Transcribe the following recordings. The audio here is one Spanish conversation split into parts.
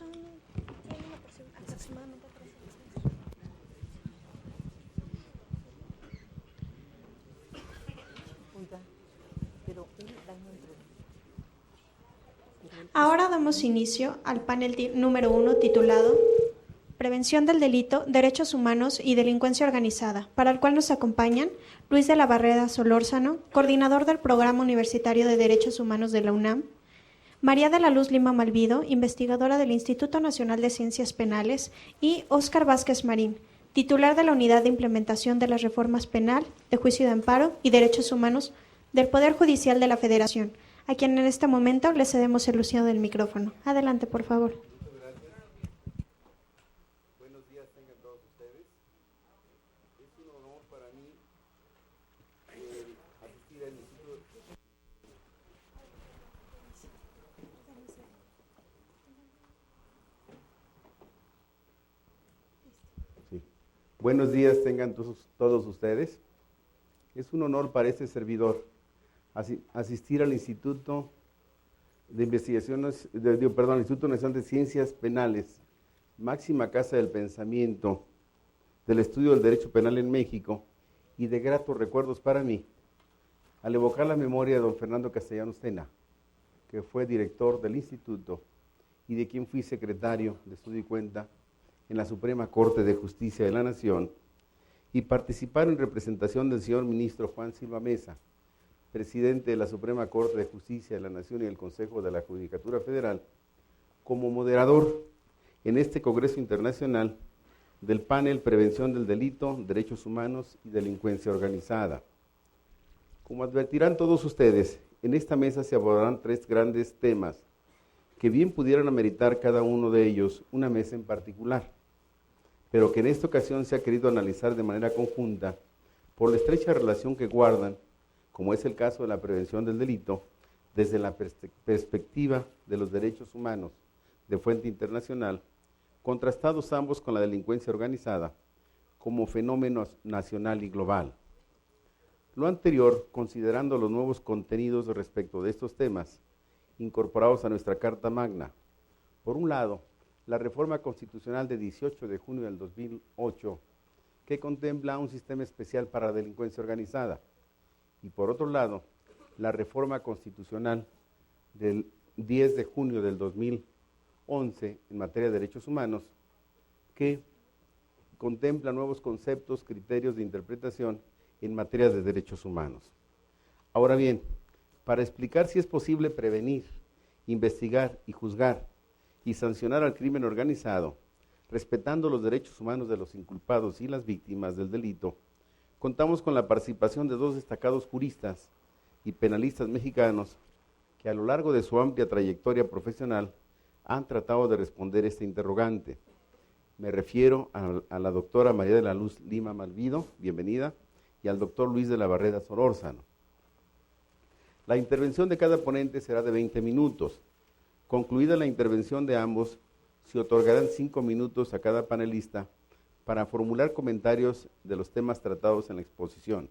Tiene una porción aproximadamente 3 Ahora damos inicio al panel número 1 titulado Prevención del delito, derechos humanos y delincuencia organizada, para el cual nos acompañan Luis de la Barreda Solórzano, coordinador del Programa Universitario de Derechos Humanos de la UNAM, María de la Luz Lima Malvido, investigadora del Instituto Nacional de Ciencias Penales, y Óscar Vázquez Marín, titular de la Unidad de Implementación de las Reformas Penal, de Juicio de Amparo y Derechos Humanos del Poder Judicial de la Federación, a quien en este momento le cedemos el uso del micrófono. Adelante, por favor. Muchas gracias. Buenos días tengan todos ustedes. Es un honor para mí asistir al Instituto. Sí. Buenos días tengan todos ustedes. Es un honor para este servidor asistir al Instituto de Investigaciones, al Instituto Nacional de Ciencias Penales, máxima casa del pensamiento, del estudio del derecho penal en México, y de gratos recuerdos para mí, al evocar la memoria de don Fernando Castellanos Tena, que fue director del instituto y de quien fui secretario de Estudio y Cuenta en la Suprema Corte de Justicia de la Nación, y participar en representación del señor ministro Juan Silva Mesa, presidente de la Suprema Corte de Justicia de la Nación y del Consejo de la Judicatura Federal, como moderador en este Congreso Internacional del panel Prevención del Delito, Derechos Humanos y Delincuencia Organizada. Como advertirán todos ustedes, en esta mesa se abordarán 3 grandes temas que bien pudieran ameritar cada uno de ellos una mesa en particular, pero que en esta ocasión se ha querido analizar de manera conjunta por la estrecha relación que guardan, como es el caso de la prevención del delito, desde la perspectiva de los derechos humanos de fuente internacional, contrastados ambos con la delincuencia organizada como fenómeno nacional y global. Lo anterior, considerando los nuevos contenidos respecto de estos temas, incorporados a nuestra Carta Magna. Por un lado, la reforma constitucional de 18 de junio del 2008, que contempla un sistema especial para la delincuencia organizada, y por otro lado, la reforma constitucional del 10 de junio del 2011 en materia de derechos humanos, que contempla nuevos conceptos, criterios de interpretación en materia de derechos humanos. Ahora bien, para explicar si es posible prevenir, investigar y juzgar y sancionar al crimen organizado, respetando los derechos humanos de los inculpados y las víctimas del delito, contamos con la participación de 2 destacados juristas y penalistas mexicanos que a lo largo de su amplia trayectoria profesional han tratado de responder este interrogante. Me refiero a la doctora María de la Luz Lima Malvido, bienvenida, y al doctor Luis de la Barreda Solórzano. La intervención de cada ponente será de 20 minutos. Concluida la intervención de ambos, se otorgarán 5 minutos a cada panelista para formular comentarios de los temas tratados en la exposición.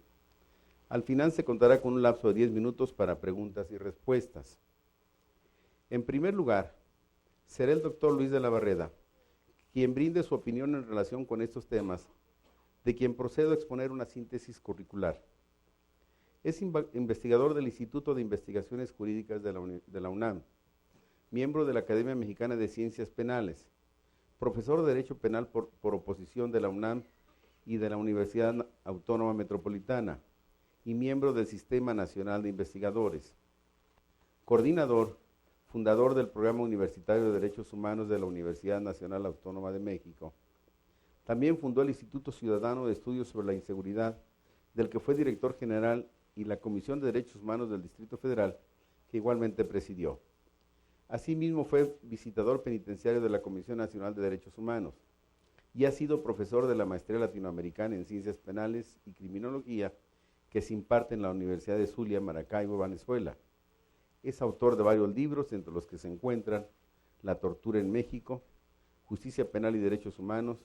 Al final se contará con un lapso de 10 minutos para preguntas y respuestas. En primer lugar, será el doctor Luis de la Barreda quien brinde su opinión en relación con estos temas, de quien procedo a exponer una síntesis curricular. Es investigador del Instituto de Investigaciones Jurídicas de la UNAM, miembro de la Academia Mexicana de Ciencias Penales, profesor de Derecho Penal por oposición de la UNAM y de la Universidad Autónoma Metropolitana, y miembro del Sistema Nacional de Investigadores. Coordinador, fundador del Programa Universitario de Derechos Humanos de la Universidad Nacional Autónoma de México. También fundó el Instituto Ciudadano de Estudios sobre la Inseguridad, del que fue director general, y la Comisión de Derechos Humanos del Distrito Federal, que igualmente presidió. Asimismo, fue visitador penitenciario de la Comisión Nacional de Derechos Humanos y ha sido profesor de la Maestría Latinoamericana en Ciencias Penales y Criminología que se imparte en la Universidad de Zulia, Maracaibo, Venezuela. Es autor de varios libros, entre los que se encuentran La tortura en México, Justicia Penal y Derechos Humanos,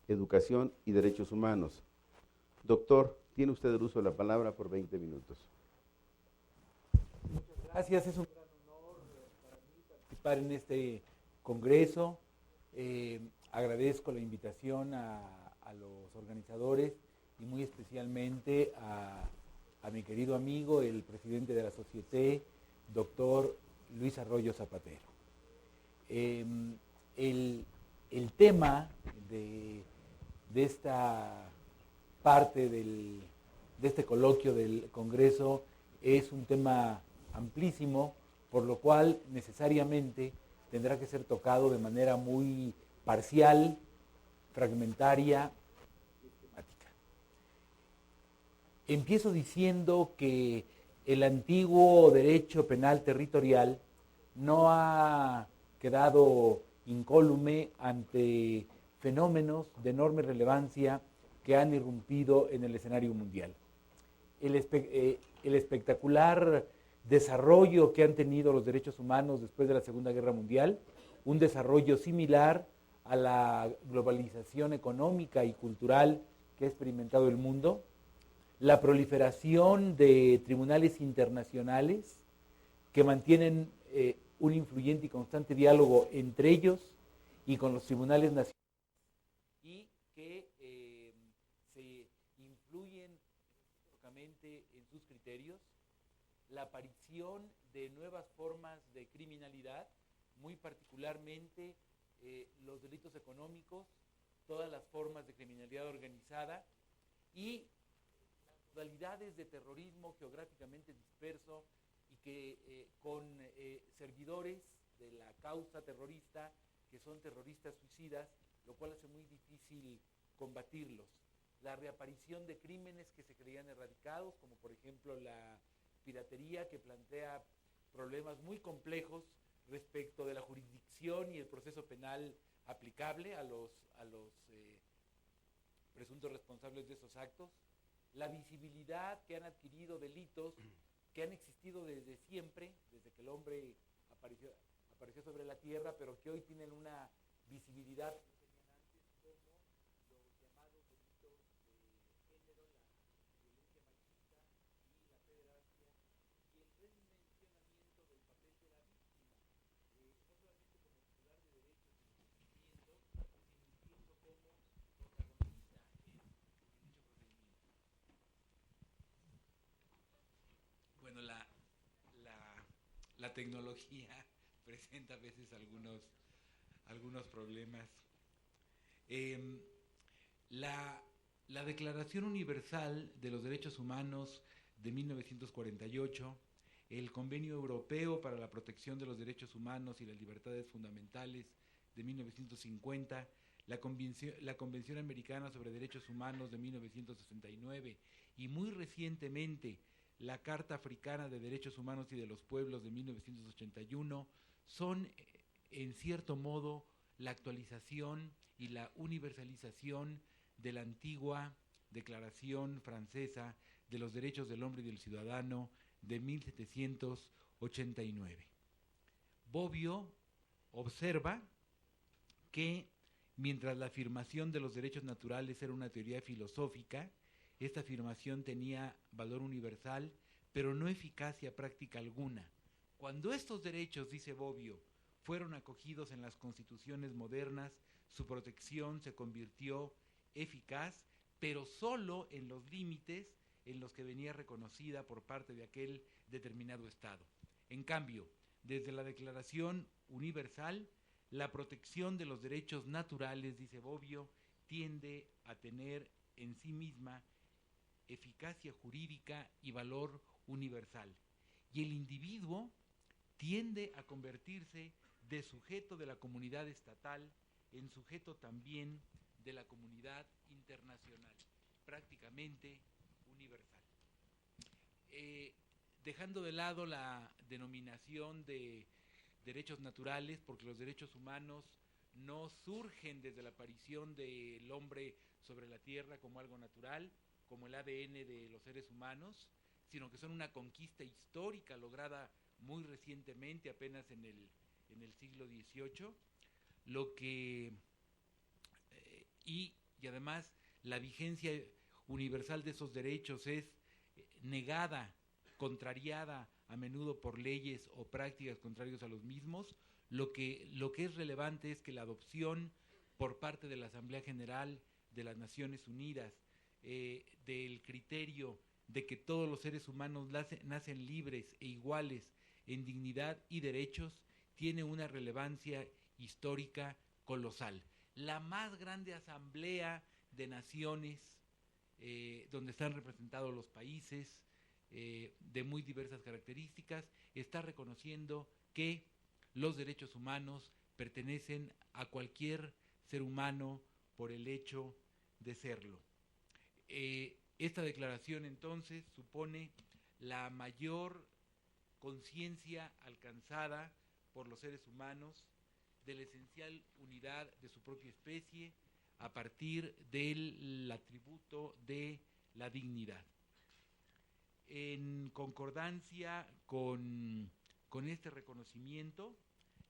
Educación y Derechos Humanos. Doctor, tiene usted el uso de la palabra por 20 minutos. Muchas gracias, es un gran honor para mí participar en este Congreso. Agradezco la invitación a los organizadores y muy especialmente a mi querido amigo, el presidente de la Societé, doctor Luis Arroyo Zapatero. El tema de esta parte de este coloquio del Congreso es un tema amplísimo, por lo cual necesariamente tendrá que ser tocado de manera muy parcial, fragmentaria, sistemática. Empiezo diciendo que el antiguo derecho penal territorial no ha quedado incólume ante fenómenos de enorme relevancia que han irrumpido en el escenario mundial. El espectacular desarrollo que han tenido los derechos humanos después de la Segunda Guerra Mundial, un desarrollo similar a la globalización económica y cultural que ha experimentado el mundo, la proliferación de tribunales internacionales que mantienen un influyente y constante diálogo entre ellos y con los tribunales nacionales y que se influyen recíprocamente en sus criterios, la aparición de nuevas formas de criminalidad, muy particularmente los delitos económicos, todas las formas de criminalidad organizada y las modalidades de terrorismo geográficamente disperso y que con servidores de la causa terrorista que son terroristas suicidas, lo cual hace muy difícil combatirlos. La reaparición de crímenes que se creían erradicados, como por ejemplo la piratería, que plantea problemas muy complejos respecto de la jurisdicción y el proceso penal aplicable a los presuntos responsables de esos actos, la visibilidad que han adquirido delitos que han existido desde siempre, desde que el hombre apareció sobre la tierra, pero que hoy tienen una visibilidad que no tenían antes, como los llamados delitos de género, la violencia machista y la pederastia, y el redimensionamiento del papel de la víctima, no solamente como titular de derechos y sufrimiento, sino incluso como protagonista en dicho procedimiento. Bueno, la tecnología presenta a veces algunos problemas. La Declaración Universal de los Derechos Humanos de 1948, el Convenio Europeo para la Protección de los Derechos Humanos y las Libertades Fundamentales de 1950, la Convención Americana sobre Derechos Humanos de 1969 y muy recientemente la Carta Africana de Derechos Humanos y de los Pueblos de 1981 son, en cierto modo, la actualización y la universalización de la antigua Declaración Francesa de los Derechos del Hombre y del Ciudadano de 1789. Bobbio observa que mientras la afirmación de los derechos naturales era una teoría filosófica, esta afirmación tenía valor universal, pero no eficacia práctica alguna. Cuando estos derechos, dice Bobbio, fueron acogidos en las constituciones modernas, su protección se convirtió eficaz, pero solo en los límites en los que venía reconocida por parte de aquel determinado Estado. En cambio, desde la Declaración Universal, la protección de los derechos naturales, dice Bobbio, tiende a tener en sí misma eficacia jurídica y valor universal. Y el individuo tiende a convertirse de sujeto de la comunidad estatal en sujeto también de la comunidad internacional, prácticamente universal. Dejando de lado la denominación de derechos naturales, porque los derechos humanos no surgen desde la aparición del hombre sobre la tierra como algo natural, como el ADN de los seres humanos, sino que son una conquista histórica lograda muy recientemente, apenas en el siglo XVIII, y además la vigencia universal de esos derechos es negada, contrariada a menudo por leyes o prácticas contrarias a los mismos, Lo que es relevante es que la adopción por parte de la Asamblea General de las Naciones Unidas del criterio de que todos los seres humanos nacen libres e iguales en dignidad y derechos tiene una relevancia histórica colosal. La más grande asamblea de naciones donde están representados los países de muy diversas características, está reconociendo que los derechos humanos pertenecen a cualquier ser humano por el hecho de serlo. Esta declaración entonces supone la mayor conciencia alcanzada por los seres humanos de la esencial unidad de su propia especie a partir del atributo de la dignidad. En concordancia con este reconocimiento,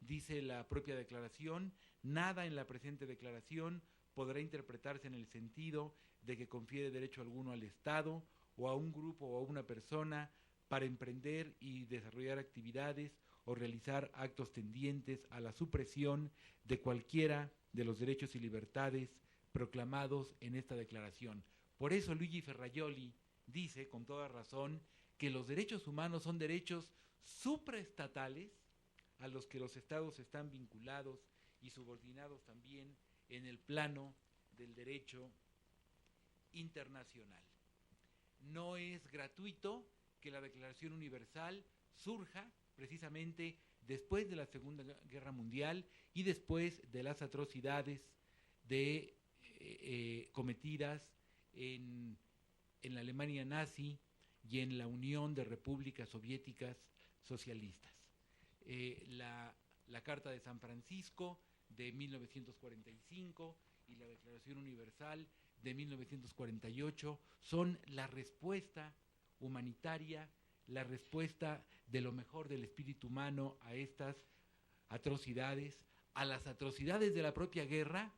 dice la propia declaración, nada en la presente declaración podrá interpretarse en el sentido de que confiere derecho alguno al Estado o a un grupo o a una persona para emprender y desarrollar actividades o realizar actos tendientes a la supresión de cualquiera de los derechos y libertades proclamados en esta declaración. Por eso Luigi Ferrajoli dice con toda razón que los derechos humanos son derechos supraestatales a los que los estados están vinculados y subordinados también en el plano del derecho internacional. No es gratuito que la Declaración Universal surja precisamente después de la Segunda Guerra Mundial y después de las atrocidades cometidas en la Alemania nazi y en la Unión de Repúblicas Soviéticas Socialistas. La Carta de San Francisco de 1945 y la Declaración Universal de 1948 son la respuesta humanitaria, la respuesta de lo mejor del espíritu humano a estas atrocidades, a las atrocidades de la propia guerra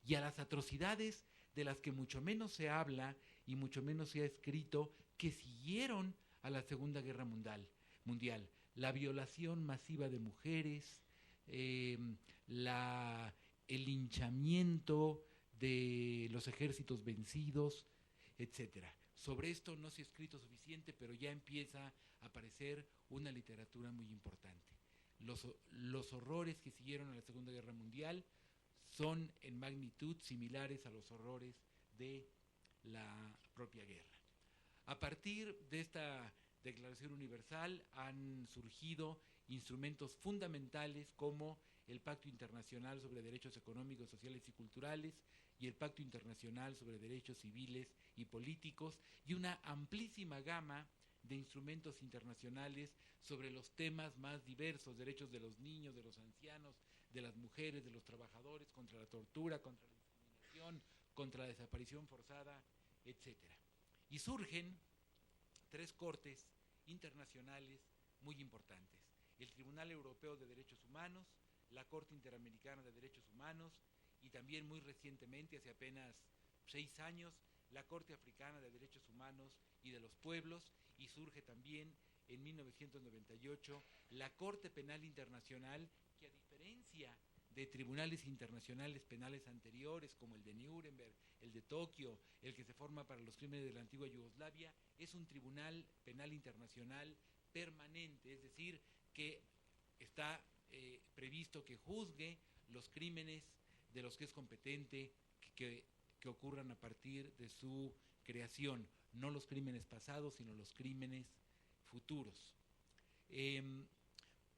y a las atrocidades de las que mucho menos se habla y mucho menos se ha escrito, que siguieron a la Segunda Guerra Mundial. La violación masiva de mujeres, el linchamiento de los ejércitos vencidos, etcétera. Sobre esto no se ha escrito suficiente, pero ya empieza a aparecer una literatura muy importante. Los horrores que siguieron a la Segunda Guerra Mundial son en magnitud similares a los horrores de la propia guerra. A partir de esta Declaración Universal han surgido instrumentos fundamentales como el Pacto Internacional sobre Derechos Económicos, Sociales y Culturales y el Pacto Internacional sobre Derechos Civiles y Políticos, y una amplísima gama de instrumentos internacionales sobre los temas más diversos: derechos de los niños, de los ancianos, de las mujeres, de los trabajadores, contra la tortura, contra la discriminación, contra la desaparición forzada, etcétera. Y surgen 3 cortes internacionales muy importantes: el Tribunal Europeo de Derechos Humanos, la Corte Interamericana de Derechos Humanos y también muy recientemente, hace apenas 6 años, la Corte Africana de Derechos Humanos y de los Pueblos, y surge también en 1998 la Corte Penal Internacional, que a diferencia de tribunales internacionales penales anteriores como el de Nuremberg, el de Tokio, el que se forma para los crímenes de la antigua Yugoslavia, es un tribunal penal internacional permanente, es decir, que está previsto que juzgue los crímenes de los que es competente que ocurran a partir de su creación, no los crímenes pasados, sino los crímenes futuros.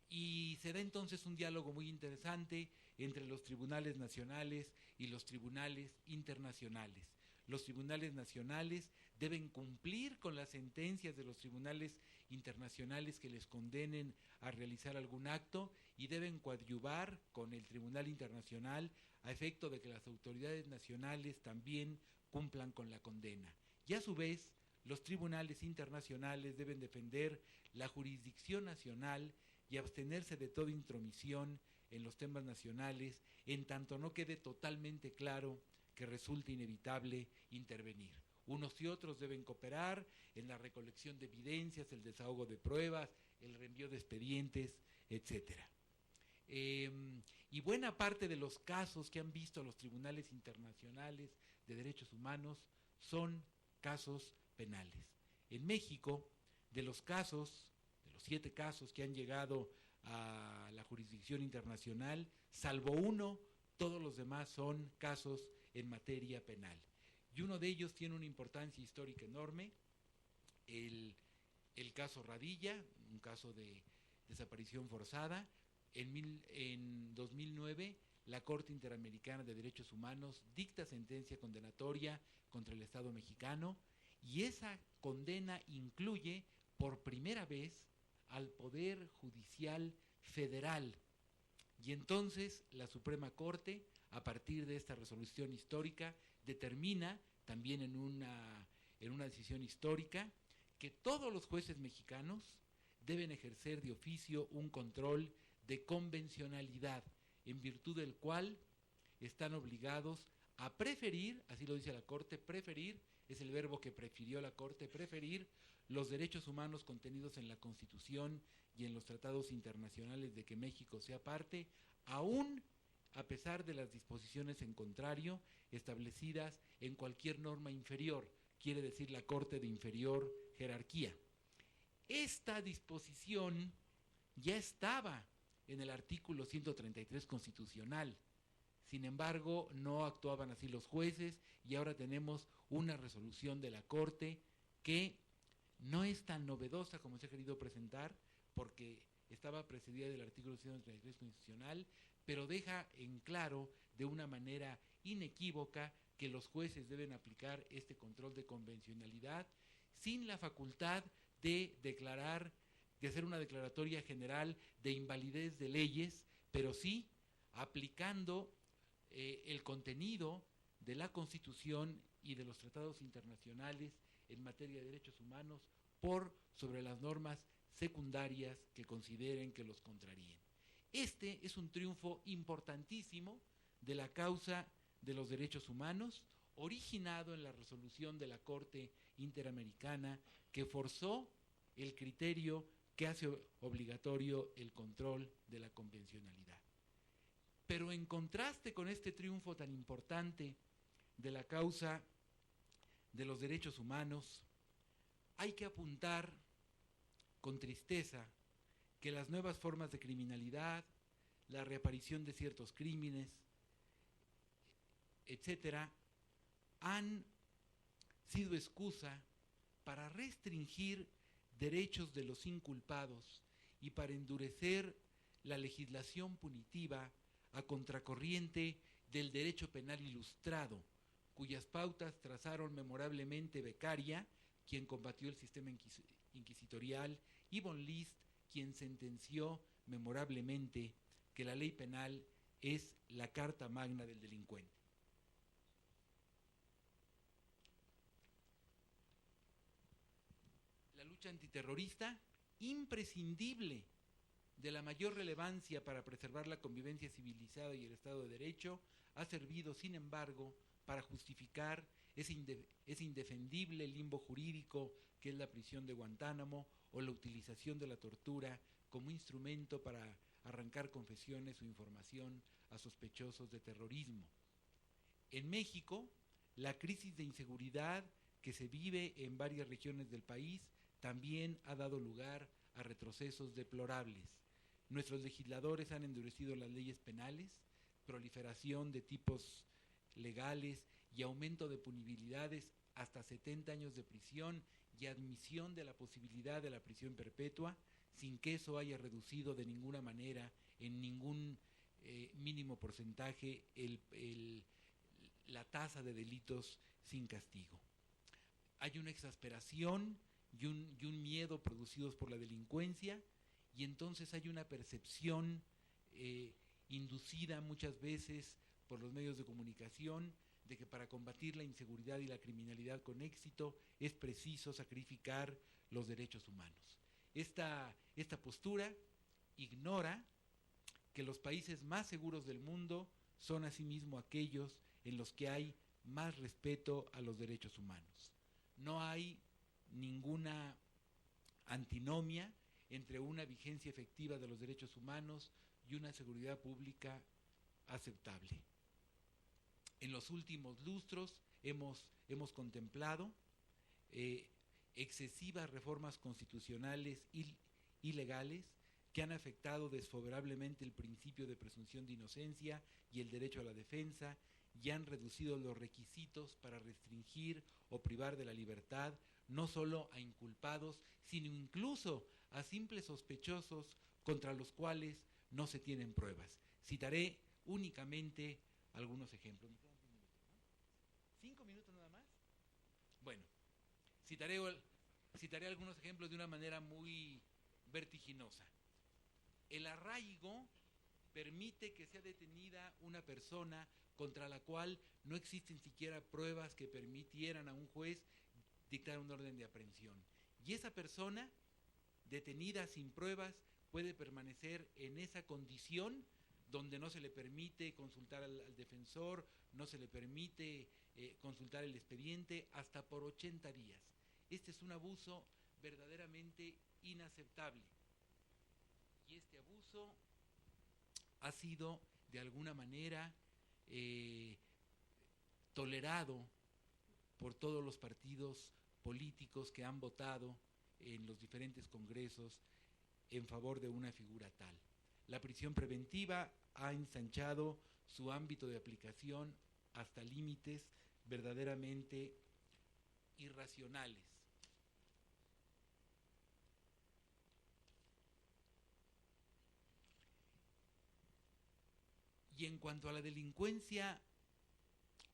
Y se da entonces un diálogo muy interesante entre los tribunales nacionales y los tribunales internacionales. Los tribunales nacionales deben cumplir con las sentencias de los tribunales internacionales que les condenen a realizar algún acto, y deben coadyuvar con el Tribunal Internacional a efecto de que las autoridades nacionales también cumplan con la condena. Y a su vez, los tribunales internacionales deben defender la jurisdicción nacional y abstenerse de toda intromisión en los temas nacionales, en tanto no quede totalmente claro que resulte inevitable intervenir. Unos y otros deben cooperar en la recolección de evidencias, el desahogo de pruebas, el reenvío de expedientes, etcétera. Y buena parte de los casos que han visto los tribunales internacionales de derechos humanos son casos penales. En México, de los 7 casos que han llegado a la jurisdicción internacional, salvo uno, todos los demás son casos en materia penal. Y uno de ellos tiene una importancia histórica enorme, el caso Radilla, un caso de desaparición forzada. En 2009, la Corte Interamericana de Derechos Humanos dicta sentencia condenatoria contra el Estado mexicano, y esa condena incluye por primera vez al Poder Judicial Federal. Y entonces la Suprema Corte, a partir de esta resolución histórica, determina, también en una decisión histórica, que todos los jueces mexicanos deben ejercer de oficio un control de convencionalidad, en virtud del cual están obligados a preferir, así lo dice la Corte, preferir, es el verbo que prefirió la Corte, preferir los derechos humanos contenidos en la Constitución y en los tratados internacionales de que México sea parte, aún a pesar de las disposiciones en contrario establecidas en cualquier norma inferior, quiere decir la Corte de inferior jerarquía. Esta disposición ya estaba en el artículo 133 constitucional. Sin embargo, no actuaban así los jueces, y ahora tenemos una resolución de la Corte que no es tan novedosa como se ha querido presentar, porque estaba precedida del artículo 133 constitucional, pero deja en claro de una manera inequívoca que los jueces deben aplicar este control de convencionalidad sin la facultad de declarar, de hacer una declaratoria general de invalidez de leyes, pero sí aplicando el contenido de la Constitución y de los tratados internacionales en materia de derechos humanos por sobre las normas secundarias que consideren que los contraríen. Este es un triunfo importantísimo de la causa de los derechos humanos, originado en la resolución de la Corte Interamericana que forzó el criterio que hace obligatorio el control de la convencionalidad. Pero en contraste con este triunfo tan importante de la causa de los derechos humanos, hay que apuntar con tristeza que las nuevas formas de criminalidad, la reaparición de ciertos crímenes, etcétera, han sido excusa para restringir derechos de los inculpados y para endurecer la legislación punitiva a contracorriente del derecho penal ilustrado, cuyas pautas trazaron memorablemente Beccaria, quien combatió el sistema inquisitorial, y von List, quien sentenció memorablemente que la ley penal es la carta magna del delincuente. La lucha antiterrorista, imprescindible, de la mayor relevancia para preservar la convivencia civilizada y el Estado de Derecho, ha servido, sin embargo, para justificar ese indefendible limbo jurídico que es la prisión de Guantánamo o la utilización de la tortura como instrumento para arrancar confesiones o información a sospechosos de terrorismo. En México, la crisis de inseguridad que se vive en varias regiones del país también ha dado lugar a retrocesos deplorables. Nuestros legisladores han endurecido las leyes penales, proliferación de tipos legales y aumento de punibilidades hasta 70 años de prisión y admisión de la posibilidad de la prisión perpetua, sin que eso haya reducido de ninguna manera, en ningún mínimo porcentaje, la tasa de delitos sin castigo. Hay una exasperación y un miedo producidos por la delincuencia, y entonces hay una percepción inducida muchas veces por los medios de comunicación de que para combatir la inseguridad y la criminalidad con éxito es preciso sacrificar los derechos humanos. Esta postura ignora que los países más seguros del mundo son asimismo aquellos en los que hay más respeto a los derechos humanos. No hay ninguna antinomia entre una vigencia efectiva de los derechos humanos y una seguridad pública aceptable. En los últimos lustros hemos contemplado excesivas reformas constitucionales ilegales que han afectado desfavorablemente el principio de presunción de inocencia y el derecho a la defensa, y han reducido los requisitos para restringir o privar de la libertad no solo a inculpados, sino incluso a simples sospechosos contra los cuales no se tienen pruebas. Citaré únicamente algunos ejemplos. ¿Me quedan 10 minutos, no? 5 minutos nada más. Bueno, citaré algunos ejemplos de una manera muy vertiginosa. El arraigo permite que sea detenida una persona contra la cual no existen siquiera pruebas que permitieran a un juez dictar un orden de aprehensión. Y esa persona, detenida sin pruebas, puede permanecer en esa condición donde no se le permite consultar al defensor, no se le permite consultar el expediente hasta por 80 días. Este es un abuso verdaderamente inaceptable. Y este abuso ha sido de alguna manera tolerado por todos los partidos políticos que han votado en los diferentes congresos en favor de una figura tal. La prisión preventiva ha ensanchado su ámbito de aplicación hasta límites verdaderamente irracionales. Y en cuanto a la delincuencia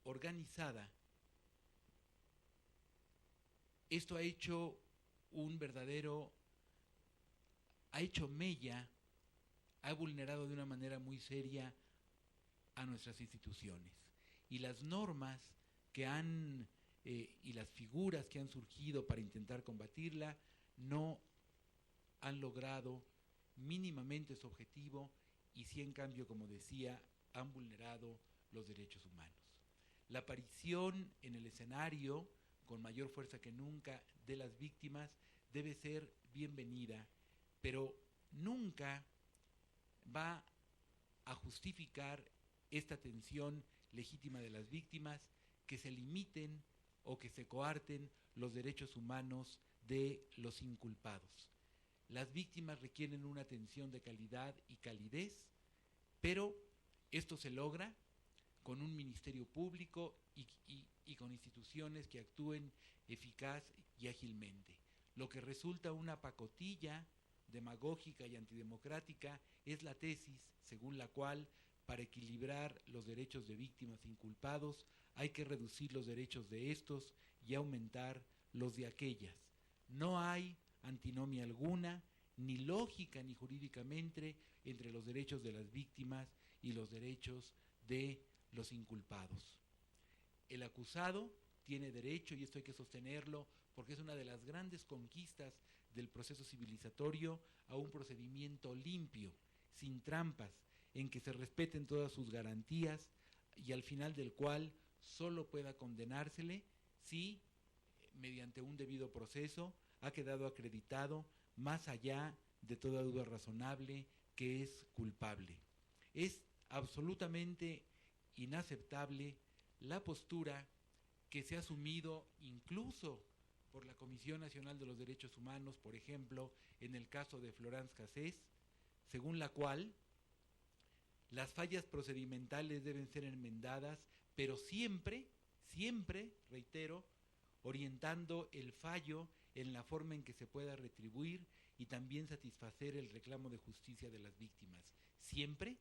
organizada, esto ha hecho mella, ha vulnerado de una manera muy seria a nuestras instituciones. Y las normas que y las figuras que han surgido para intentar combatirla no han logrado mínimamente su objetivo, y sí, en cambio, como decía, han vulnerado los derechos humanos. La aparición en el escenario, con mayor fuerza que nunca, de las víctimas debe ser bienvenida, pero nunca va a justificar esta atención legítima de las víctimas que se limiten o que se coarten los derechos humanos de los inculpados. Las víctimas requieren una atención de calidad y calidez, pero esto se logra con un ministerio público y con instituciones que actúen eficaz y ágilmente. Lo que resulta una pacotilla demagógica y antidemocrática es la tesis según la cual, para equilibrar los derechos de víctimas e inculpados, hay que reducir los derechos de estos y aumentar los de aquellas. No hay antinomia alguna, ni lógica ni jurídicamente, entre los derechos de las víctimas y los derechos de los inculpados. El acusado tiene derecho, y esto hay que sostenerlo, porque es una de las grandes conquistas del proceso civilizatorio, a un procedimiento limpio, sin trampas, en que se respeten todas sus garantías y al final del cual solo pueda condenársele si, mediante un debido proceso, ha quedado acreditado, más allá de toda duda razonable, que es culpable. Es absolutamente inaceptable la postura que se ha asumido incluso por la Comisión Nacional de los Derechos Humanos, por ejemplo, en el caso de Florence Cassés, según la cual las fallas procedimentales deben ser enmendadas, pero siempre, reitero, orientando el fallo en la forma en que se pueda retribuir y también satisfacer el reclamo de justicia de las víctimas. Siempre,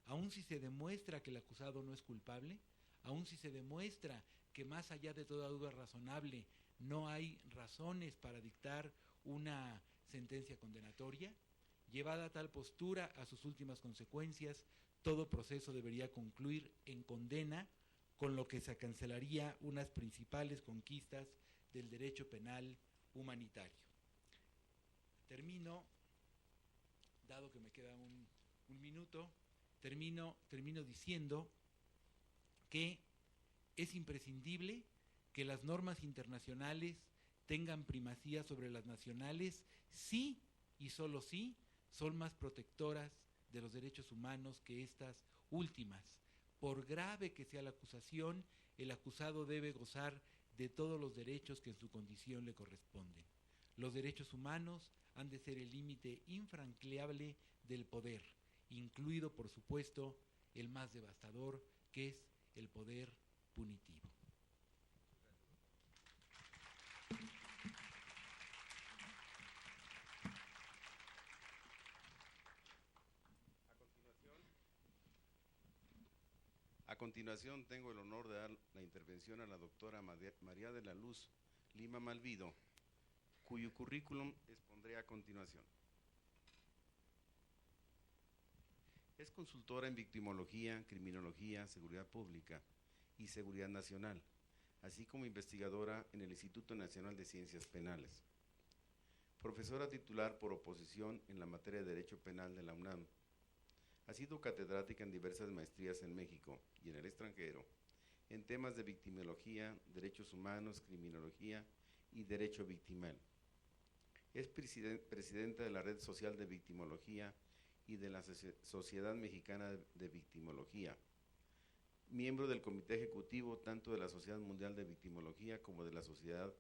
aun si se demuestra que el acusado no es culpable, aun si se demuestra que más allá de toda duda razonable no hay razones para dictar una sentencia condenatoria, llevada tal postura a sus últimas consecuencias, todo proceso debería concluir en condena, con lo que se cancelaría unas principales conquistas del derecho penal humanitario. Termino, dado que me queda un minuto, termino diciendo que es imprescindible que las normas internacionales tengan primacía sobre las nacionales, sí y solo sí son más protectoras de los derechos humanos que estas últimas. Por grave que sea la acusación, el acusado debe gozar de todos los derechos que en su condición le corresponden. Los derechos humanos han de ser el límite infranqueable del poder, incluido, por supuesto, el más devastador, que es el poder punitivo. A continuación, tengo el honor de dar la intervención a la doctora María de la Luz Lima Malvido, cuyo currículum expondré a continuación. Es consultora en victimología, criminología, seguridad pública y seguridad nacional, así como investigadora en el Instituto Nacional de Ciencias Penales. Profesora titular por oposición en la materia de Derecho Penal de la UNAM. Ha sido catedrática en diversas maestrías en México y en el extranjero, en temas de victimología, derechos humanos, criminología y derecho victimal. Es presidenta de la Red Social de Victimología y de la Sociedad Mexicana de Victimología, miembro del Comité Ejecutivo tanto de la Sociedad Mundial de Victimología como de la Sociedad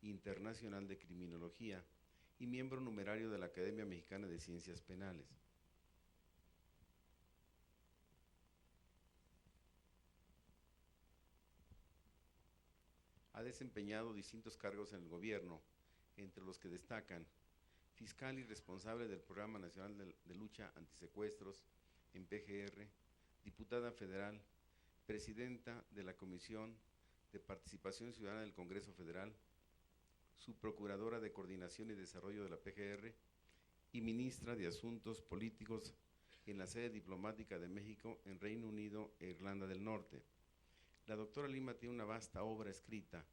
Internacional de Criminología y miembro numerario de la Academia Mexicana de Ciencias Penales. Ha desempeñado distintos cargos en el gobierno, entre los que destacan fiscal y responsable del Programa Nacional de Lucha Antisecuestros en PGR, diputada federal, presidenta de la Comisión de Participación Ciudadana del Congreso Federal, subprocuradora de Coordinación y Desarrollo de la PGR y ministra de Asuntos Políticos en la sede diplomática de México en Reino Unido e Irlanda del Norte. La doctora Lima tiene una vasta obra escrita,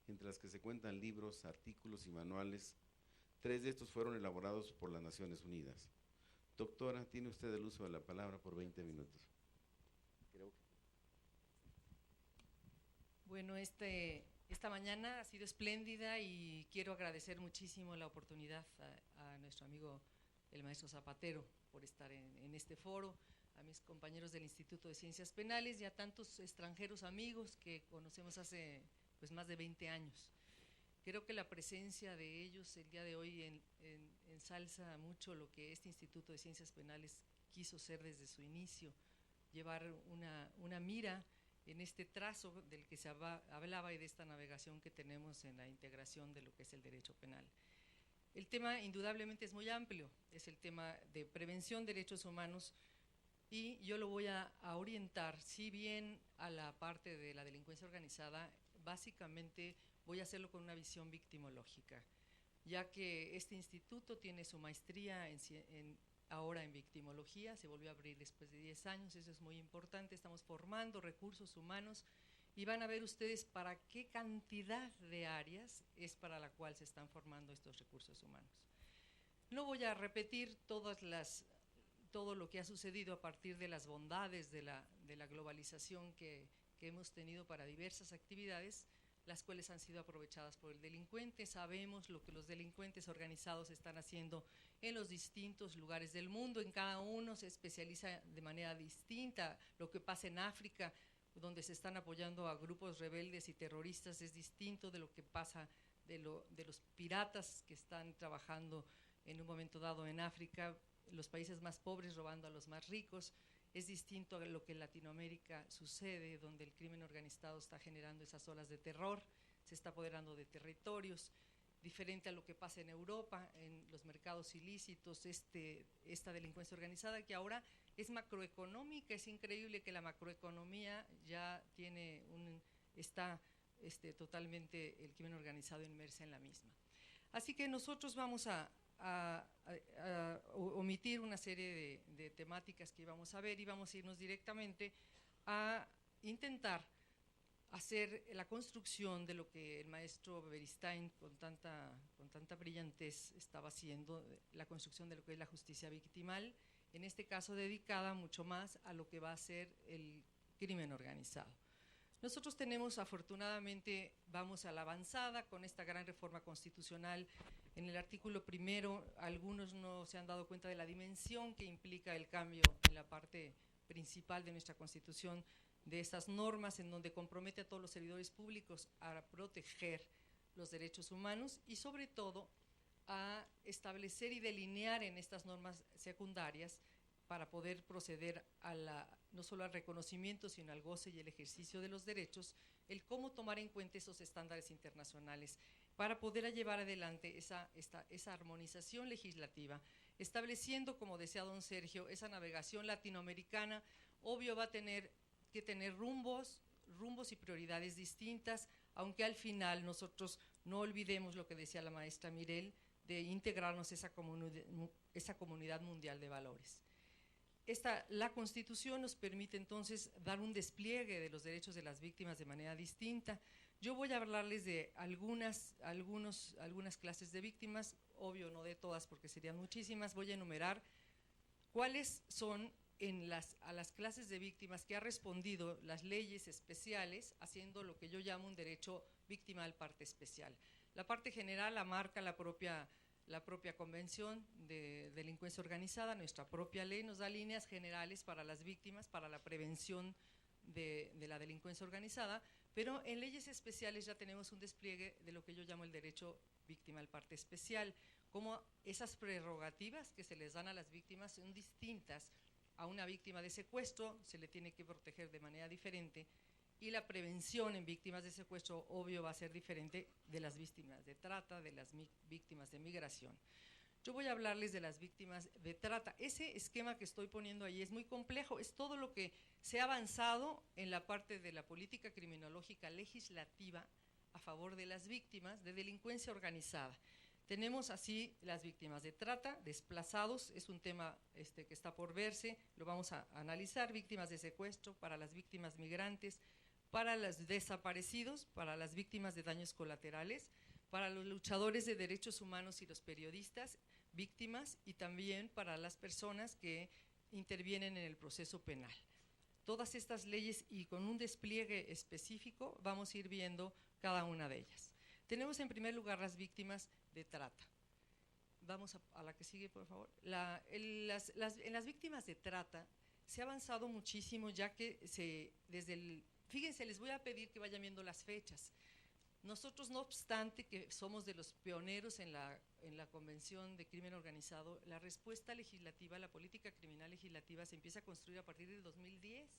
entre las que se cuentan libros, artículos y manuales. 3 de estos fueron elaborados por las Naciones Unidas. Doctora, tiene usted el uso de la palabra por 20 minutos. Bueno, esta mañana ha sido espléndida y quiero agradecer muchísimo la oportunidad a nuestro amigo el maestro Zapatero por estar en este foro, a mis compañeros del Instituto de Ciencias Penales y a tantos extranjeros amigos que conocemos hace pues más de 20 años. Creo que la presencia de ellos el día de hoy ensalza mucho lo que este Instituto de Ciencias Penales quiso ser desde su inicio, llevar una mira en este trazo del que se hablaba y de esta navegación que tenemos en la integración de lo que es el derecho penal. El tema indudablemente es muy amplio, es el tema de prevención de derechos humanos y yo lo voy a orientar, si bien a la parte de la delincuencia organizada, básicamente voy a hacerlo con una visión victimológica, ya que este instituto tiene su maestría ahora en victimología, se volvió a abrir después de 10 años, eso es muy importante, estamos formando recursos humanos y van a ver ustedes para qué cantidad de áreas es para la cual se están formando estos recursos humanos. No voy a repetir todo lo que ha sucedido a partir de las bondades de la globalización que hemos tenido para diversas actividades, las cuales han sido aprovechadas por el delincuente. Sabemos lo que los delincuentes organizados están haciendo en los distintos lugares del mundo, en cada uno se especializa de manera distinta. Lo que pasa en África, donde se están apoyando a grupos rebeldes y terroristas, es distinto de lo que pasa de los piratas que están trabajando en un momento dado en África, los países más pobres robando a los más ricos. Es distinto a lo que en Latinoamérica sucede, donde el crimen organizado está generando esas olas de terror, se está apoderando de territorios, diferente a lo que pasa en Europa, en los mercados ilícitos, esta delincuencia organizada que ahora es macroeconómica. Es increíble que la macroeconomía ya está totalmente el crimen organizado inmersa en la misma. Así que nosotros vamos a omitir una serie de temáticas que íbamos a ver y vamos a irnos directamente a intentar hacer la construcción de lo que el maestro Beristain con tanta brillantez estaba haciendo, la construcción de lo que es la justicia victimal, en este caso dedicada mucho más a lo que va a ser el crimen organizado. Nosotros tenemos, afortunadamente, vamos a la avanzada con esta gran reforma constitucional. En el artículo primero, algunos no se han dado cuenta de la dimensión que implica el cambio en la parte principal de nuestra Constitución, de estas normas en donde compromete a todos los servidores públicos a proteger los derechos humanos y sobre todo a establecer y delinear en estas normas secundarias para poder proceder no solo al reconocimiento, sino al goce y el ejercicio de los derechos, el cómo tomar en cuenta esos estándares internacionales para poder llevar adelante esa armonización legislativa, estableciendo, como decía don Sergio, esa navegación latinoamericana. Obvio va a tener que tener rumbos y prioridades distintas, aunque al final nosotros no olvidemos lo que decía la maestra Mirel, de integrarnos esa comunidad mundial de valores. La Constitución nos permite entonces dar un despliegue de los derechos de las víctimas de manera distinta. Yo voy a hablarles de algunas clases de víctimas, obvio no de todas porque serían muchísimas. Voy a enumerar cuáles son a las clases de víctimas que ha respondido las leyes especiales, haciendo lo que yo llamo un derecho victimal parte especial. La parte general la marca la propia Convención de Delincuencia Organizada. Nuestra propia ley nos da líneas generales para las víctimas, para la prevención de la delincuencia organizada, pero en leyes especiales ya tenemos un despliegue de lo que yo llamo el derecho victimal parte especial, como esas prerrogativas que se les dan a las víctimas son distintas. A una víctima de secuestro se le tiene que proteger de manera diferente, y la prevención en víctimas de secuestro, obvio, va a ser diferente de las víctimas de trata, de las víctimas de migración. Yo voy a hablarles de las víctimas de trata. Ese esquema que estoy poniendo ahí es muy complejo, es todo lo que se ha avanzado en la parte de la política criminológica legislativa a favor de las víctimas de delincuencia organizada. Tenemos así las víctimas de trata, desplazados, es un tema que está por verse, lo vamos a analizar, víctimas de secuestro, para las víctimas migrantes, para los desaparecidos, para las víctimas de daños colaterales, para los luchadores de derechos humanos y los periodistas, víctimas, y también para las personas que intervienen en el proceso penal. Todas estas leyes y con un despliegue específico vamos a ir viendo cada una de ellas. Tenemos en primer lugar las víctimas de trata. Vamos a la que sigue, por favor. En las víctimas de trata se ha avanzado muchísimo, ya que fíjense, les voy a pedir que vayan viendo las fechas. Nosotros, no obstante que somos de los pioneros en la Convención de Crimen Organizado, la respuesta legislativa, la política criminal legislativa se empieza a construir a partir del 2010,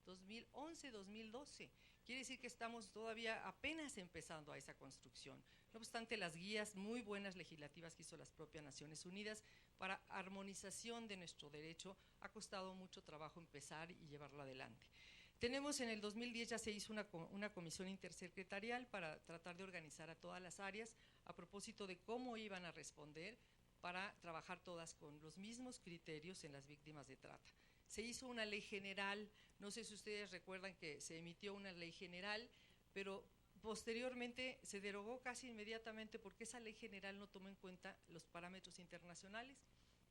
2011, 2012. Quiere decir que estamos todavía apenas empezando a esa construcción. No obstante, las guías muy buenas legislativas que hizo las propias Naciones Unidas para armonización de nuestro derecho, ha costado mucho trabajo empezar y llevarlo adelante. Tenemos en el 2010 ya se hizo una comisión intersecretarial para tratar de organizar a todas las áreas a propósito de cómo iban a responder para trabajar todas con los mismos criterios en las víctimas de trata. Se hizo una ley general, no sé si ustedes recuerdan que se emitió una ley general, pero posteriormente se derogó casi inmediatamente porque esa ley general no tomó en cuenta los parámetros internacionales,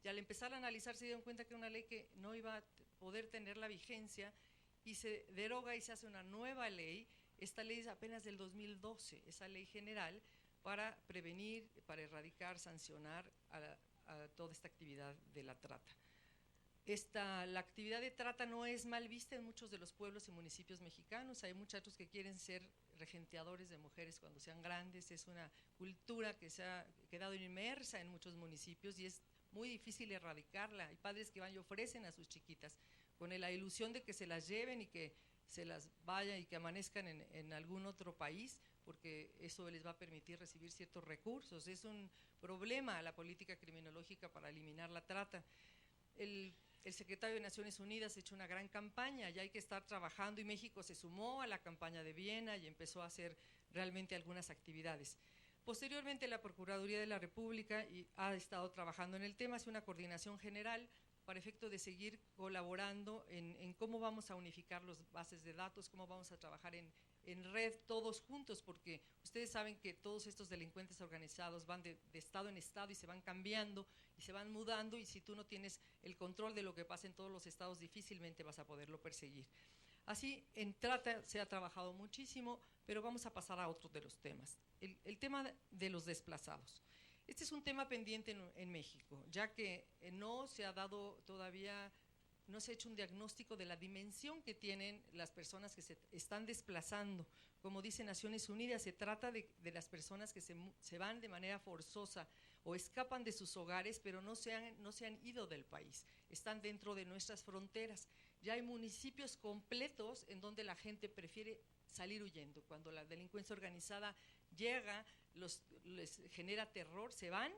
y al empezar a analizar se dieron cuenta que era una ley que no iba a poder tener la vigencia, y se deroga y se hace una nueva ley. Esta ley es apenas del 2012, esa ley general para prevenir, para erradicar, sancionar a toda esta actividad de la trata. La actividad de trata no es mal vista en muchos de los pueblos y municipios mexicanos. Hay muchachos que quieren ser regenteadores de mujeres cuando sean grandes. Es una cultura que se ha quedado inmersa en muchos municipios y es muy difícil erradicarla. Hay padres que van y ofrecen a sus chiquitas con la ilusión de que se las lleven y que se las vayan y que amanezcan en algún otro país, porque eso les va a permitir recibir ciertos recursos. Es un problema la política criminológica para eliminar la trata. El secretario de Naciones Unidas ha hecho una gran campaña, ya hay que estar trabajando, y México se sumó a la campaña de Viena y empezó a hacer realmente algunas actividades. Posteriormente, la Procuraduría de la República ha estado trabajando en el tema, hace una coordinación general para efecto de seguir colaborando en cómo vamos a unificar las bases de datos, cómo vamos a trabajar en red todos juntos, porque ustedes saben que todos estos delincuentes organizados van de estado en estado y se van cambiando y se van mudando, y si tú no tienes el control de lo que pasa en todos los estados, difícilmente vas a poderlo perseguir. Así, en trata se ha trabajado muchísimo, pero vamos a pasar a otro de los temas. El tema de los desplazados. Este es un tema pendiente en México, ya que no se ha dado todavía, no se ha hecho un diagnóstico de la dimensión que tienen las personas que se están desplazando. Como dice Naciones Unidas, se trata de las personas que se van de manera forzosa o escapan de sus hogares, pero no se han ido del país, están dentro de nuestras fronteras. Ya hay municipios completos en donde la gente prefiere salir huyendo. Cuando la delincuencia organizada llega, les genera terror, se van,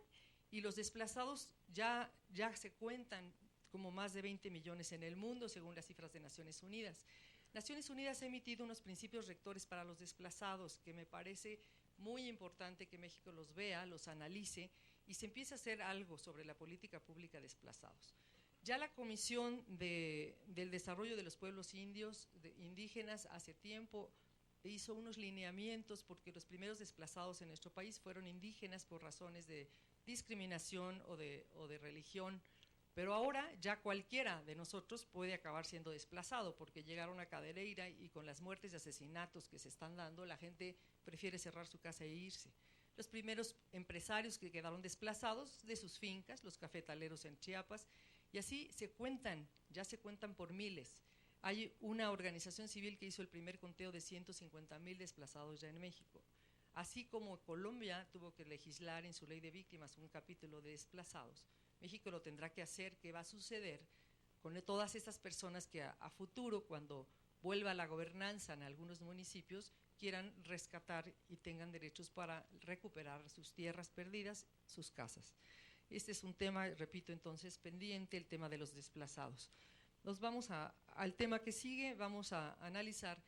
y los desplazados ya se cuentan como más de 20 millones en el mundo, según las cifras de Naciones Unidas. Naciones Unidas ha emitido unos principios rectores para los desplazados, que me parece muy importante que México los vea, los analice, y se empiece a hacer algo sobre la política pública de desplazados. Ya la Comisión del Desarrollo de los Pueblos Indígenas hace tiempo hizo unos lineamientos, porque los primeros desplazados en nuestro país fueron indígenas por razones de discriminación o de religión, pero ahora ya cualquiera de nosotros puede acabar siendo desplazado, porque llegaron a Cadereyra y con las muertes y asesinatos que se están dando, la gente prefiere cerrar su casa e irse. Los primeros empresarios que quedaron desplazados de sus fincas, los cafetaleros en Chiapas, y así ya se cuentan por miles. Hay una organización civil que hizo el primer conteo de 150,000 desplazados ya en México. Así como Colombia tuvo que legislar en su ley de víctimas un capítulo de desplazados, México lo tendrá que hacer. ¿Qué va a suceder con todas estas personas que a futuro, cuando vuelva la gobernanza en algunos municipios, quieran rescatar y tengan derechos para recuperar sus tierras perdidas, sus casas? Este es un tema, repito, entonces, pendiente, el tema de los desplazados. Nos vamos al tema que sigue. Vamos a analizar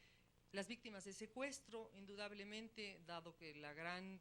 las víctimas de secuestro. Indudablemente, dado que el gran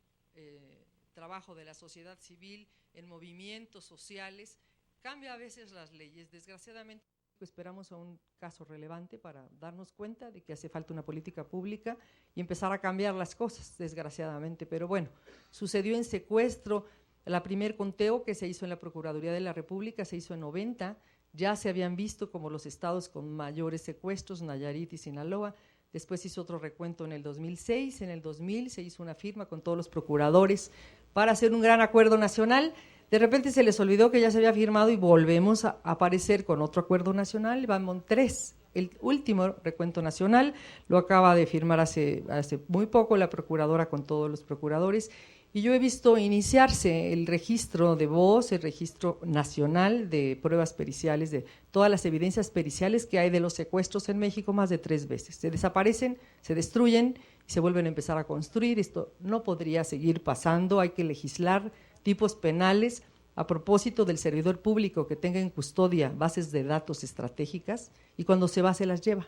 trabajo de la sociedad civil en movimientos sociales cambia a veces las leyes. Desgraciadamente, esperamos a un caso relevante para darnos cuenta de que hace falta una política pública y empezar a cambiar las cosas, desgraciadamente. Pero bueno, sucedió en secuestro. El primer conteo que se hizo en la Procuraduría de la República se hizo en 90, ya se habían visto como los estados con mayores secuestros, Nayarit y Sinaloa. Después hizo otro recuento en el 2006, en el 2000 se hizo una firma con todos los procuradores para hacer un gran acuerdo nacional. De repente se les olvidó que ya se había firmado y volvemos a aparecer con otro acuerdo nacional, vamos 3. El último recuento nacional lo acaba de firmar hace muy poco la procuradora con todos los procuradores. Y yo he visto iniciarse el registro de voz, el registro nacional de pruebas periciales, de todas las evidencias periciales que hay de los secuestros en México más de 3 veces. Se desaparecen, se destruyen y se vuelven a empezar a construir. Esto no podría seguir pasando, hay que legislar tipos penales a propósito del servidor público que tenga en custodia bases de datos estratégicas y cuando se va se las lleva.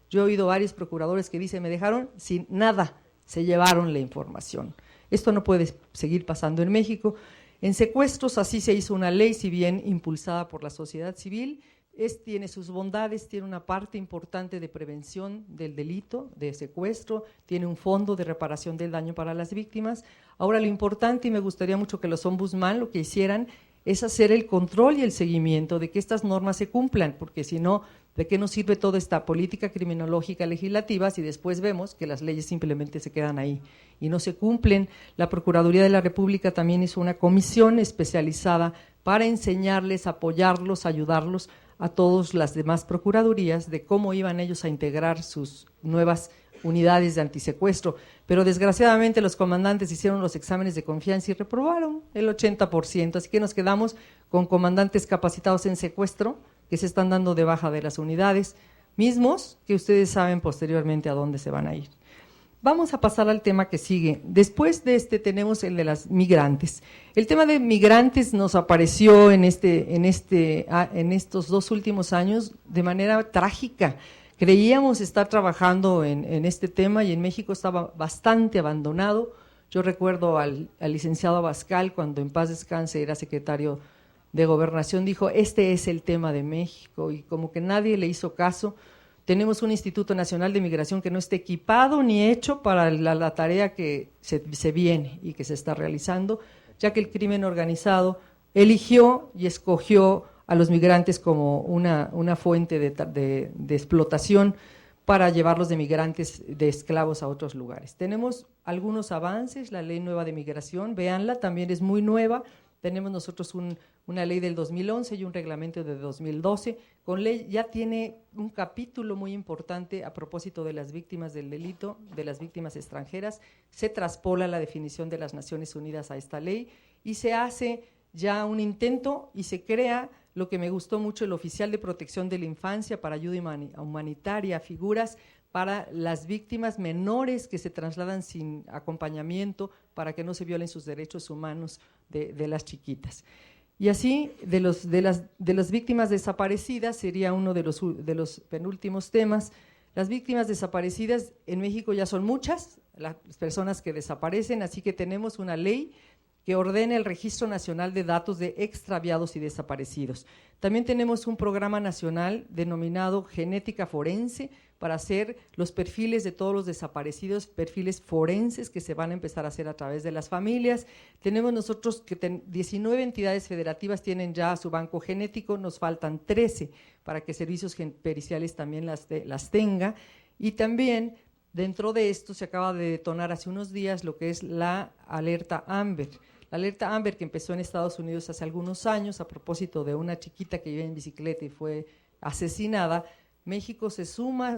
Yo he oído varios procuradores que dicen, me dejaron sin nada, se llevaron la información. Esto no puede seguir pasando en México. En secuestros así se hizo una ley, si bien impulsada por la sociedad civil, tiene sus bondades, tiene una parte importante de prevención del delito de secuestro, tiene un fondo de reparación del daño para las víctimas. Ahora lo importante, y me gustaría mucho que los ombudsman lo que hicieran, es hacer el control y el seguimiento de que estas normas se cumplan, porque si no, ¿de qué nos sirve toda esta política criminológica legislativa si después vemos que las leyes simplemente se quedan ahí y no se cumplen? La Procuraduría de la República también hizo una comisión especializada para enseñarles, apoyarlos, ayudarlos a todas las demás procuradurías de cómo iban ellos a integrar sus nuevas unidades de antisecuestro, pero desgraciadamente los comandantes hicieron los exámenes de confianza y reprobaron el 80%, así que nos quedamos con comandantes capacitados en secuestro que se están dando de baja de las unidades, mismos que ustedes saben posteriormente a dónde se van a ir. Vamos a pasar al tema que sigue. Después de este tenemos el de las migrantes. El tema de migrantes nos apareció en estos 2 últimos años de manera trágica. Creíamos estar trabajando en este tema y en México estaba bastante abandonado. Yo recuerdo al licenciado Abascal, cuando en paz descanse era secretario de Gobernación, dijo, este es el tema de México, y como que nadie le hizo caso. Tenemos un Instituto Nacional de Migración que no está equipado ni hecho para la tarea que se viene y que se está realizando, ya que el crimen organizado eligió y escogió a los migrantes como una fuente de explotación para llevarlos de migrantes, de esclavos a otros lugares. Tenemos algunos avances, la ley nueva de migración, véanla, también es muy nueva. Tenemos nosotros una ley del 2011 y un reglamento de 2012. Con ley ya tiene un capítulo muy importante a propósito de las víctimas del delito, de las víctimas extranjeras. Se traspola la definición de las Naciones Unidas a esta ley y se hace ya un intento y se crea lo que me gustó mucho, el oficial de protección de la infancia para ayuda humanitaria, figuras para las víctimas menores que se trasladan sin acompañamiento para que no se violen sus derechos humanos de las chiquitas. Y así, de las víctimas desaparecidas, sería uno de los penúltimos temas. Las víctimas desaparecidas en México ya son muchas, las personas que desaparecen, así que tenemos una ley que ordena el Registro Nacional de Datos de Extraviados y Desaparecidos. También tenemos un programa nacional denominado Genética Forense para hacer los perfiles de todos los desaparecidos, perfiles forenses que se van a empezar a hacer a través de las familias. Tenemos nosotros que 19 entidades federativas tienen ya su banco genético, nos faltan 13 para que servicios periciales también las tenga. Y también dentro de esto se acaba de detonar hace unos días lo que es la alerta Amber. La alerta Amber, que empezó en Estados Unidos hace algunos años a propósito de una chiquita que iba en bicicleta y fue asesinada. México se suman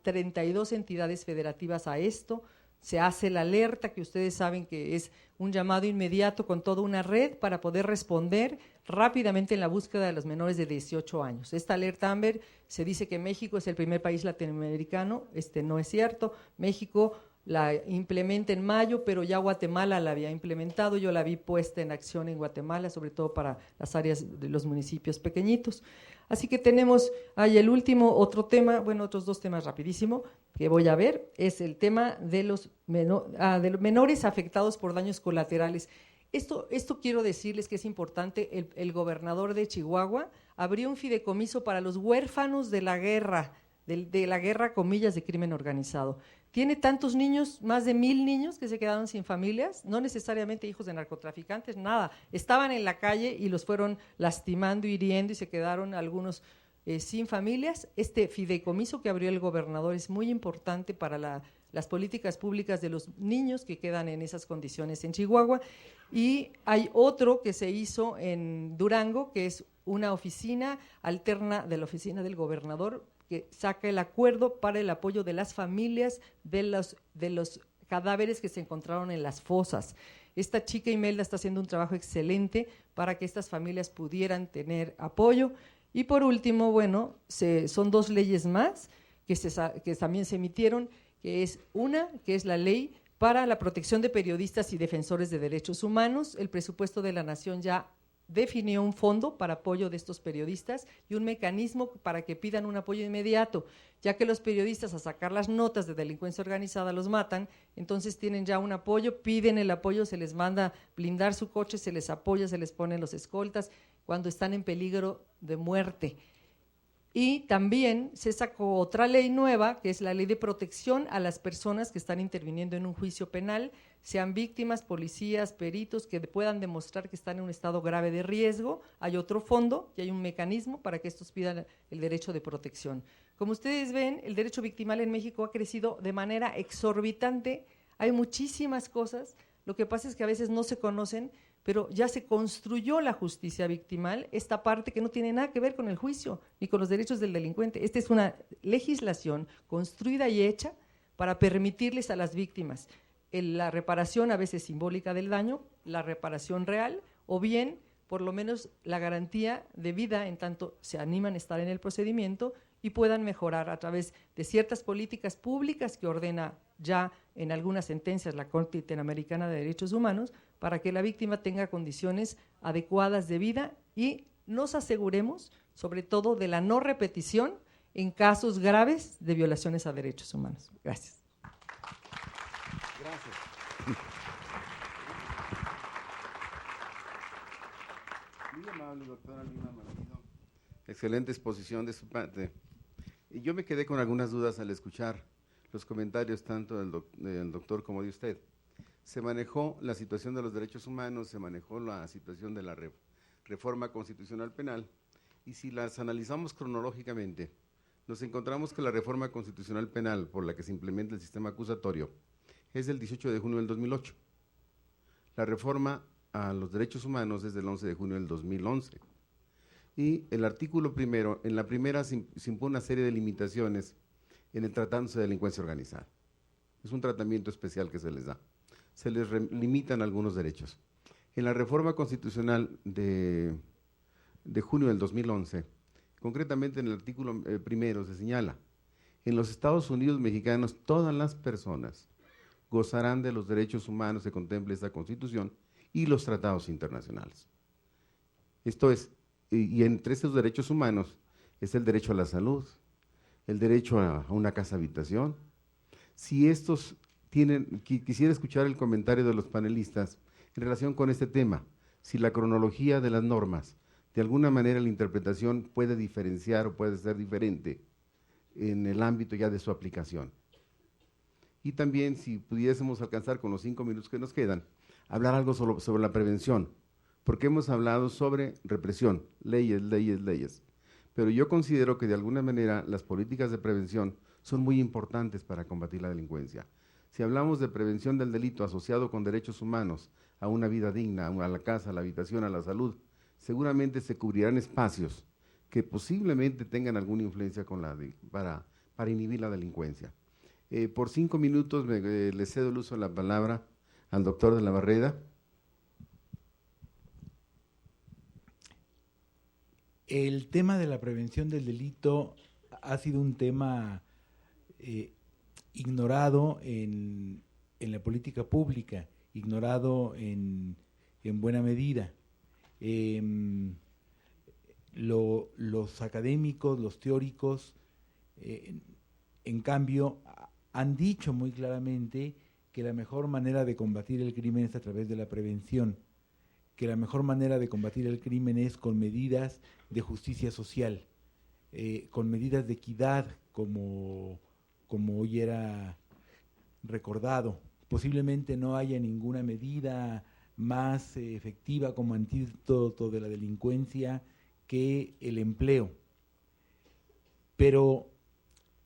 32 entidades federativas a esto, se hace la alerta, que ustedes saben que es un llamado inmediato con toda una red para poder responder rápidamente en la búsqueda de los menores de 18 años. Esta alerta Amber se dice que México es el primer país latinoamericano, no es cierto, México la implementa en mayo, pero ya Guatemala la había implementado, yo la vi puesta en acción en Guatemala, sobre todo para las áreas de los municipios pequeñitos. Así que tenemos ahí el último, otro tema, bueno, otros dos temas rapidísimo que voy a ver, es el tema de los menores afectados por daños colaterales. Esto quiero decirles que es importante, el gobernador de Chihuahua abrió un fideicomiso para los huérfanos de la guerra, de la guerra, comillas, de crimen organizado. Tiene tantos niños, más de 1000 niños que se quedaron sin familias, no necesariamente hijos de narcotraficantes, nada, estaban en la calle y los fueron lastimando, hiriendo y se quedaron algunos sin familias. Este fideicomiso que abrió el gobernador es muy importante para las políticas públicas de los niños que quedan en esas condiciones en Chihuahua. Y hay otro que se hizo en Durango, que es una oficina alterna de la oficina del gobernador, que saca el acuerdo para el apoyo de las familias de los cadáveres que se encontraron en las fosas. Esta chica Imelda está haciendo un trabajo excelente para que estas familias pudieran tener apoyo. Y por último, bueno, son dos leyes más que también se emitieron, que es la ley para la protección de periodistas y defensores de derechos humanos. El presupuesto de la Nación ya definió un fondo para apoyo de estos periodistas y un mecanismo para que pidan un apoyo inmediato, ya que los periodistas a sacar las notas de delincuencia organizada los matan, entonces tienen ya un apoyo, piden el apoyo, se les manda blindar su coche, se les apoya, se les ponen los escoltas cuando están en peligro de muerte. Y también se sacó otra ley nueva, que es la ley de protección a las personas que están interviniendo en un juicio penal, sean víctimas, policías, peritos, que puedan demostrar que están en un estado grave de riesgo. Hay otro fondo y hay un mecanismo para que estos pidan el derecho de protección. Como ustedes ven, el derecho victimal en México ha crecido de manera exorbitante, hay muchísimas cosas, lo que pasa es que a veces no se conocen, pero ya se construyó la justicia victimal, esta parte que no tiene nada que ver con el juicio ni con los derechos del delincuente. Esta es una legislación construida y hecha para permitirles a las víctimas la reparación a veces simbólica del daño, la reparación real o bien por lo menos la garantía de vida en tanto se animan a estar en el procedimiento y puedan mejorar a través de ciertas políticas públicas que ordena ya en algunas sentencias la Corte Interamericana de Derechos Humanos, para que la víctima tenga condiciones adecuadas de vida y nos aseguremos, sobre todo, de la no repetición en casos graves de violaciones a derechos humanos. Gracias. Gracias. Muy amable, doctora Lima Malvido. Excelente exposición de su parte. Y yo me quedé con algunas dudas al escuchar los comentarios tanto del doctor como de usted. Se manejó la situación de los derechos humanos, se manejó la situación de la reforma constitucional penal, y si las analizamos cronológicamente, nos encontramos que la reforma constitucional penal por la que se implementa el sistema acusatorio es del 18 de junio del 2008. La reforma a los derechos humanos es del 11 de junio del 2011. Y el artículo primero, en la primera se impone una serie de limitaciones en el tratándose de delincuencia organizada. Es un tratamiento especial que se les da. Se les limitan algunos derechos. En la reforma constitucional de junio del 2011, concretamente en el artículo primero se señala, en los Estados Unidos mexicanos todas las personas gozarán de los derechos humanos que contemple esta Constitución y los tratados internacionales. Esto es, y entre estos derechos humanos es el derecho a la salud, el derecho a una casa habitación. Si estos tienen, quisiera escuchar el comentario de los panelistas en relación con este tema, si la cronología de las normas, de alguna manera la interpretación puede diferenciar o puede ser diferente en el ámbito ya de su aplicación. Y también si pudiésemos alcanzar con los 5 minutos que nos quedan, hablar algo sobre la prevención, porque hemos hablado sobre represión, leyes, leyes, leyes, pero yo considero que de alguna manera las políticas de prevención son muy importantes para combatir la delincuencia. Si hablamos de prevención del delito asociado con derechos humanos, a una vida digna, a la casa, a la habitación, a la salud, seguramente se cubrirán espacios que posiblemente tengan alguna influencia para inhibir la delincuencia. Por 5 minutos le cedo el uso de la palabra al doctor de la Barreda. El tema de la prevención del delito ha sido un tema ignorado en la política pública, ignorado en buena medida. Los académicos, los teóricos, en cambio, han dicho muy claramente que la mejor manera de combatir el crimen es a través de la prevención, que la mejor manera de combatir el crimen es con medidas de justicia social, con medidas de equidad, como hoy era recordado. Posiblemente no haya ninguna medida más efectiva como antídoto de la delincuencia que el empleo. Pero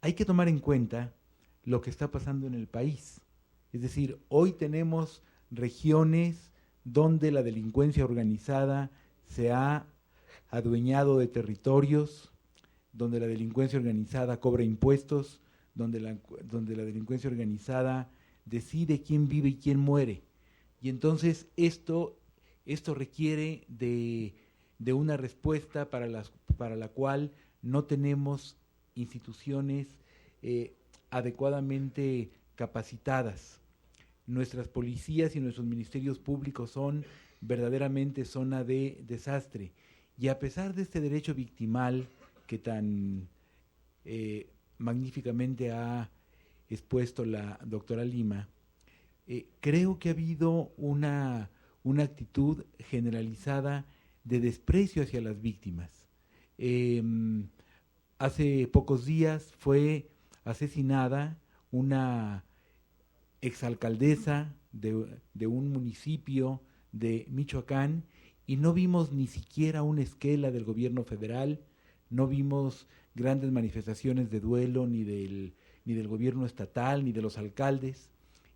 hay que tomar en cuenta lo que está pasando en el país. Es decir, hoy tenemos regiones donde la delincuencia organizada se ha adueñado de territorios, donde la delincuencia organizada cobra impuestos, donde la delincuencia organizada decide quién vive y quién muere. Y entonces esto requiere de una respuesta para la cual no tenemos instituciones adecuadamente capacitadas. Nuestras policías y nuestros ministerios públicos son verdaderamente zona de desastre. Y a pesar de este derecho victimal que tan magníficamente ha expuesto la doctora Lima, creo que ha habido una actitud generalizada de desprecio hacia las víctimas. Hace pocos días fue asesinada una exalcaldesa de un municipio de Michoacán y no vimos ni siquiera una esquela del gobierno federal, no vimos grandes manifestaciones de duelo ni del gobierno estatal ni de los alcaldes.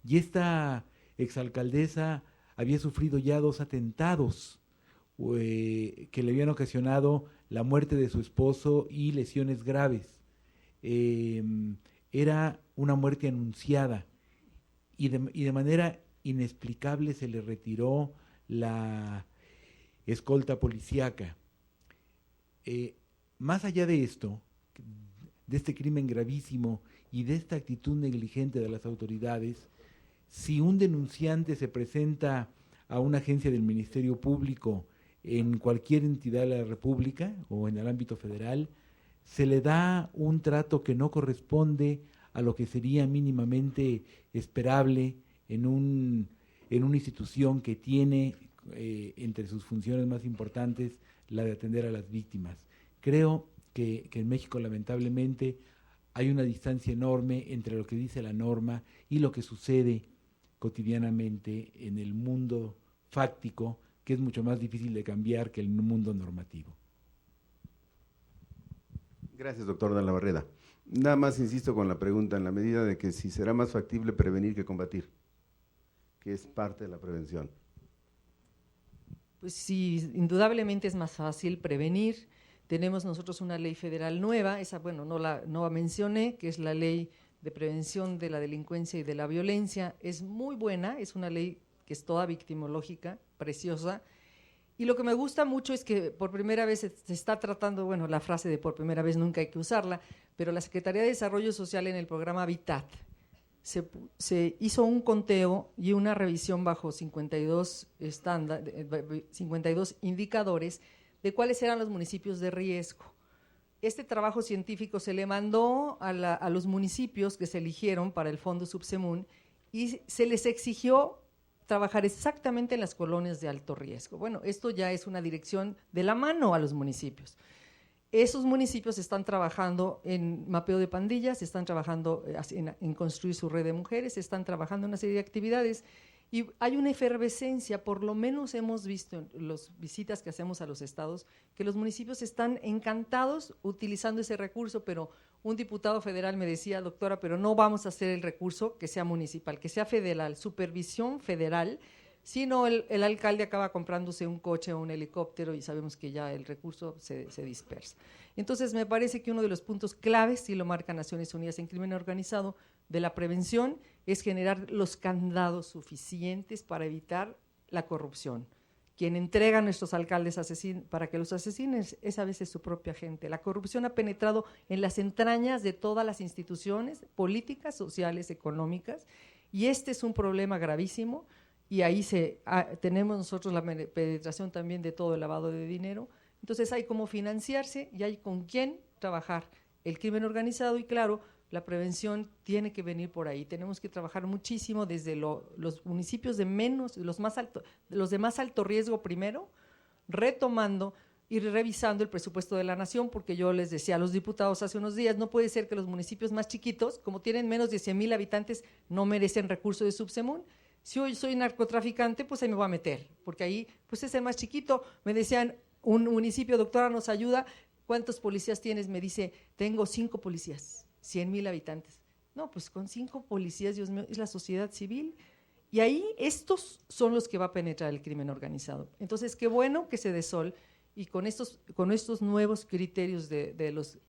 Y esta exalcaldesa había sufrido ya 2 atentados que le habían ocasionado la muerte de su esposo y lesiones graves. Era una muerte anunciada y de manera inexplicable se le retiró la escolta policíaca. Más allá de esto, de este crimen gravísimo y de esta actitud negligente de las autoridades, si un denunciante se presenta a una agencia del Ministerio Público en cualquier entidad de la República o en el ámbito federal, se le da un trato que no corresponde a lo que sería mínimamente esperable en una institución que tiene entre sus funciones más importantes la de atender a las víctimas. Creo que en México lamentablemente hay una distancia enorme entre lo que dice la norma y lo que sucede cotidianamente en el mundo fáctico, que es mucho más difícil de cambiar que el mundo normativo. Gracias, doctor de la Barreda. Nada más insisto con la pregunta, en la medida de que si será más factible prevenir que combatir, que es parte de la prevención. Pues sí, indudablemente es más fácil prevenir. Tenemos nosotros una ley federal nueva, esa, bueno, no la mencioné, que es la Ley de Prevención de la Delincuencia y de la Violencia. Es muy buena, es una ley que es toda victimológica, preciosa. Y lo que me gusta mucho es que por primera vez se está tratando, bueno, la frase de por primera vez nunca hay que usarla, pero la Secretaría de Desarrollo Social en el programa Habitat se hizo un conteo y una revisión bajo 52 indicadores de cuáles eran los municipios de riesgo. Este trabajo científico se le mandó a los municipios que se eligieron para el Fondo Subsemun y se les exigió trabajar exactamente en las colonias de alto riesgo. Bueno, esto ya es una dirección de la mano a los municipios. Esos municipios están trabajando en mapeo de pandillas, están trabajando en construir su red de mujeres, están trabajando en una serie de actividades y hay una efervescencia, por lo menos hemos visto en las visitas que hacemos a los estados, que los municipios están encantados utilizando ese recurso, pero un diputado federal me decía, doctora, pero no vamos a hacer el recurso que sea municipal, que sea federal, supervisión federal, sino el alcalde acaba comprándose un coche o un helicóptero y sabemos que ya el recurso se dispersa. Entonces, me parece que uno de los puntos claves, si lo marca Naciones Unidas en Crimen Organizado, de la prevención, es generar los candados suficientes para evitar la corrupción. Quien entrega a nuestros alcaldes para que los asesinen es a veces su propia gente. La corrupción ha penetrado en las entrañas de todas las instituciones políticas, sociales, económicas, y este es un problema gravísimo. Y ahí tenemos nosotros la penetración también de todo el lavado de dinero. Entonces hay cómo financiarse y hay con quién trabajar el crimen organizado y claro, la prevención tiene que venir por ahí. Tenemos que trabajar muchísimo desde los municipios de los de más alto riesgo primero, retomando y revisando el presupuesto de la nación, porque yo les decía a los diputados hace unos días, no puede ser que los municipios más chiquitos, como tienen menos de 100,000 habitantes, no merecen recursos de Subsemun. Si hoy soy narcotraficante, pues ahí me voy a meter, porque ahí pues es el más chiquito. Me decían, un municipio, doctora, nos ayuda, ¿cuántos policías tienes? Me dice, tengo 5 policías, 100,000 habitantes. No, pues con 5 policías, Dios mío, es la sociedad civil. Y ahí estos son los que va a penetrar el crimen organizado. Entonces, qué bueno que se dé sol y con estos nuevos criterios de los